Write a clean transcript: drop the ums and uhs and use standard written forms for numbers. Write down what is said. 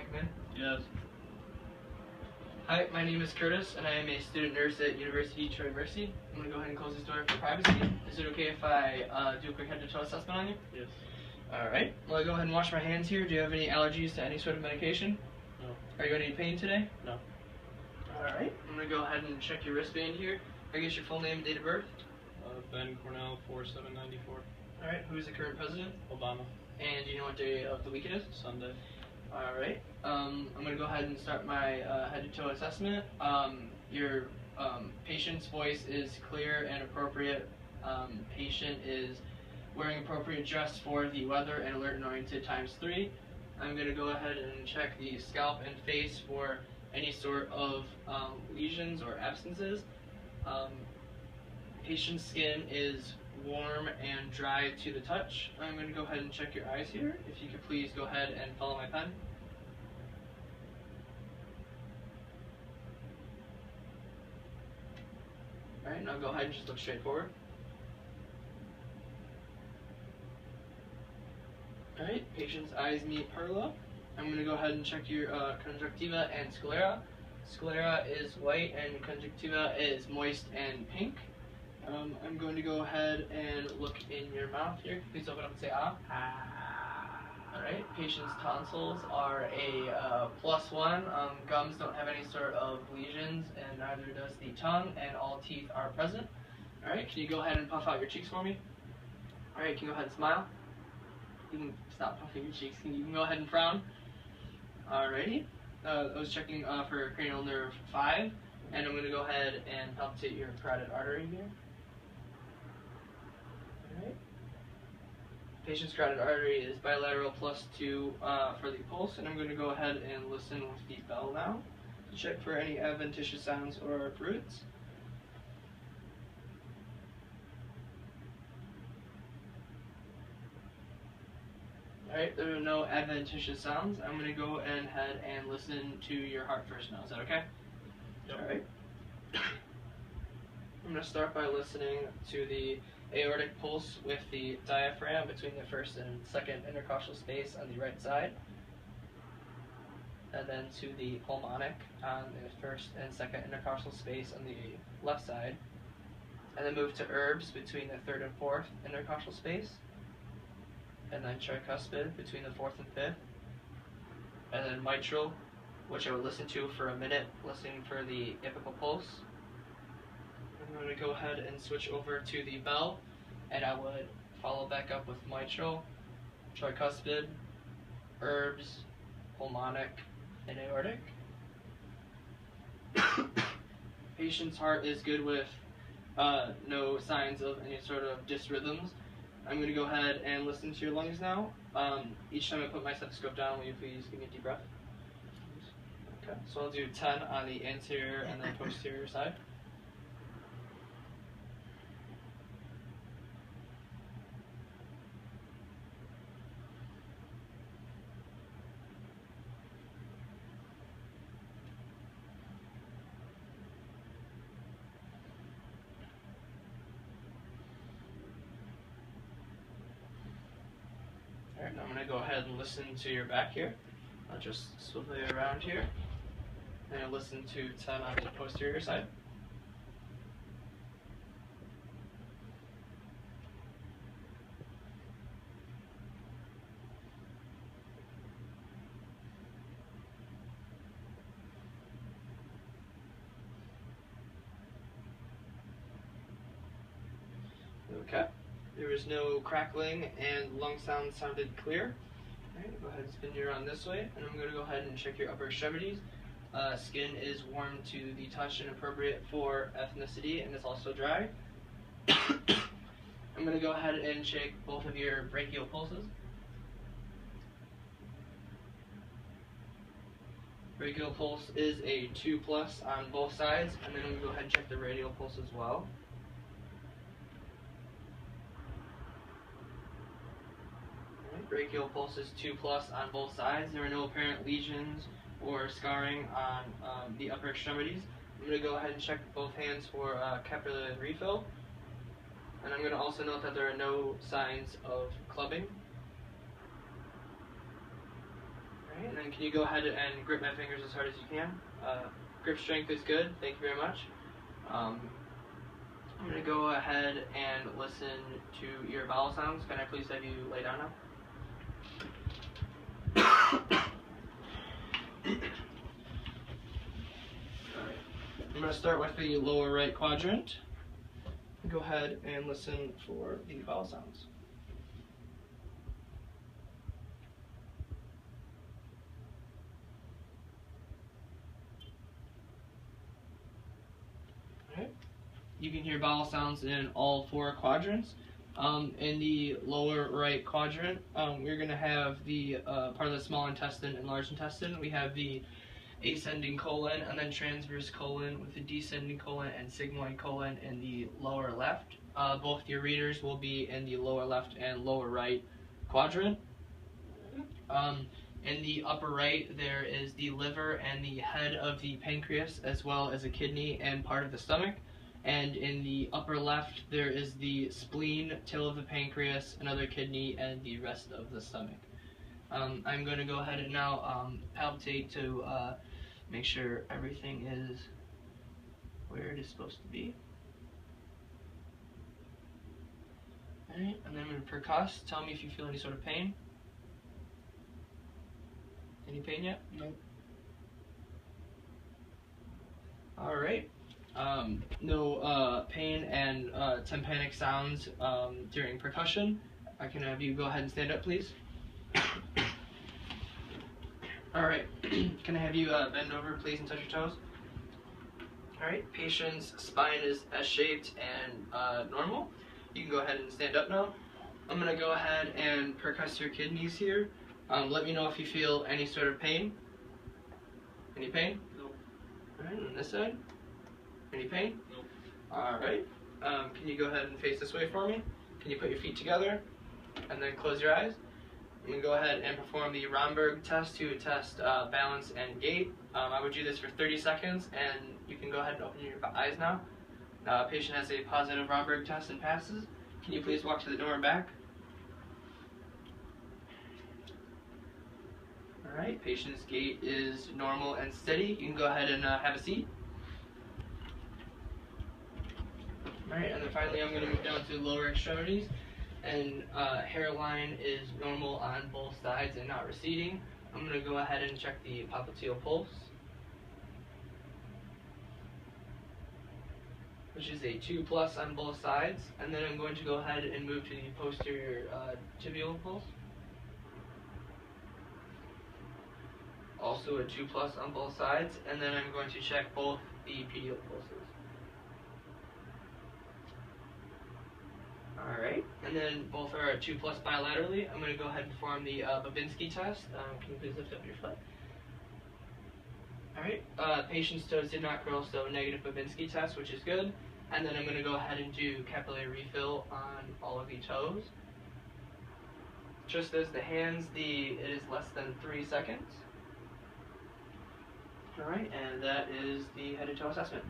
come in? Yes. Hi, my name is Curtis, and I am a student nurse at University Troy Mercy. I'm going to go ahead and close this door for privacy. Is it okay if I do a quick head-to-toe assessment on you? Yes. Alright. Well, I go ahead and wash my hands here. Do you have any allergies to any sort of medication? No. Are you in any pain today? No. Alright. I'm going to go ahead and check your wristband here. I guess your full name and date of birth? Ben Cornell, 4794. Alright. Who's the current president? Obama. And do you know what day of the week it is? Sunday. Alright. I'm going to go ahead and start my head-to-toe assessment. Your patient's voice is clear and appropriate. Patient is wearing appropriate dress for the weather and alert and oriented ×3. I'm going to go ahead and check the scalp and face for any sort of lesions or abscences. Patient's skin is warm and dry to the touch. I'm going to go ahead and check your eyes here. If you could please go ahead and follow my pen. Alright, now go ahead and just look straight forward. Alright, patient's eyes meet parallel. I'm going to go ahead and check your conjunctiva and sclera. Sclera is white and conjunctiva is moist and pink. I'm going to go ahead and look in your mouth here. Please open up and say ah. Alright, patient's tonsils are a +1. Gums don't have any sort of lesions, and neither does the tongue, and all teeth are present. Alright, can you go ahead and puff out your cheeks for me? Alright, can you go ahead and smile? You can stop puffing your cheeks. You can go ahead and frown. Alrighty. I was checking for cranial nerve 5, and I'm going to go ahead and palpate your carotid artery here. Alright. Patient's carotid artery is bilateral +2 for the pulse, and I'm going to go ahead and listen with the bell now to check for any adventitious sounds or fruits. Alright, there are no adventitious sounds. I'm going to go ahead and listen to your heart first now. Is that okay? Yep. Alright. I'm going to start by listening to the aortic pulse with the diaphragm between the first and second intercostal space on the right side. And then to the pulmonic on the first and second intercostal space on the left side. And then move to herbs between the third and fourth intercostal space. And then tricuspid between the fourth and fifth. And then mitral, which I would listen to for a minute, listening for the apical pulse. I'm going to go ahead and switch over to the bell, and I would follow back up with mitral, tricuspid, herbs, pulmonic, and aortic. Patient's heart is good with no signs of any sort of dysrhythms. I'm going to go ahead and listen to your lungs now. Each time I put my stethoscope down, will you please give me a deep breath? Okay, so I'll do 10 on the anterior and then posterior side. Alright, now I'm going to go ahead and listen to your back here. I'll just swivel it around here. And I'll listen to 10 on the posterior side. Okay. There was no crackling, and lung sound sounded clear. Alright, go ahead and spin you around this way, and I'm going to go ahead and check your upper extremities. Skin is warm to the touch and appropriate for ethnicity, and it's also dry. I'm going to go ahead and check both of your brachial pulses. Brachial pulse is a 2+ on both sides, and then I'm going to go ahead and check the radial pulse as well. Brachial pulse is 2+ on both sides. There are no apparent lesions or scarring on the upper extremities. I'm going to go ahead and check both hands for capillary refill. And I'm going to also note that there are no signs of clubbing. Alright, and then then can you go ahead and grip my fingers as hard as you can? Grip strength is good. Thank you very much. I'm going to go ahead and listen to your vowel sounds. Can I please have you lay down now? Alright. I'm going to start with the lower right quadrant. Go ahead and listen for the vowel sounds. Alright. You can hear vowel sounds in all 4 quadrants. In the lower right quadrant, we're going to have the part of the small intestine and large intestine. We have the ascending colon and then transverse colon with the descending colon and sigmoid colon in the lower left. Both your readers will be in the lower left and lower right quadrant. In the upper right, there is the liver and the head of the pancreas, as well as a kidney and part of the stomach. And in the upper left, there is the spleen, tail of the pancreas, another kidney, and the rest of the stomach. I'm going to go ahead and now palpitate to make sure everything is where it is supposed to be. Alright, and then I'm going to percuss. Tell me if you feel any sort of pain. Any pain yet? No. Alright. No pain and tympanic sounds during percussion. I can have you go ahead and stand up, please. Alright. Can I have you bend over, please, and touch your toes? Alright. Patient's spine is S-shaped and normal. You can go ahead and stand up now. I'm going to go ahead and percuss your kidneys here. Let me know if you feel any sort of pain. Any pain? No. Alright, on this side. Any pain? No. Alright. Can you go ahead and face this way for me? Can you put your feet together? And then close your eyes. I'm going to go ahead and perform the Romberg test to test balance and gait. I would do this for 30 seconds, and you can go ahead and open your eyes now. Patient has a positive Romberg test and passes. Can you please walk to the door and back? Alright, patient's gait is normal and steady. You can go ahead and have a seat. Alright, and then finally I'm going to move down to lower extremities. And hairline is normal on both sides and not receding. I'm going to go ahead and check the popliteal pulse, which is a 2+ on both sides. And then I'm going to go ahead and move to the posterior tibial pulse. Also a 2+ on both sides. And then I'm going to check both the pedial pulses. Alright, and then both are 2+ bilaterally. I'm going to go ahead and perform the Babinski test. Can you please lift up your foot? Alright, patient's toes did not curl, so negative Babinski test, which is good. And then I'm going to go ahead and do capillary refill on all of the toes. Just as the hands, it is less than 3 seconds. Alright, and that is the head to toe assessment.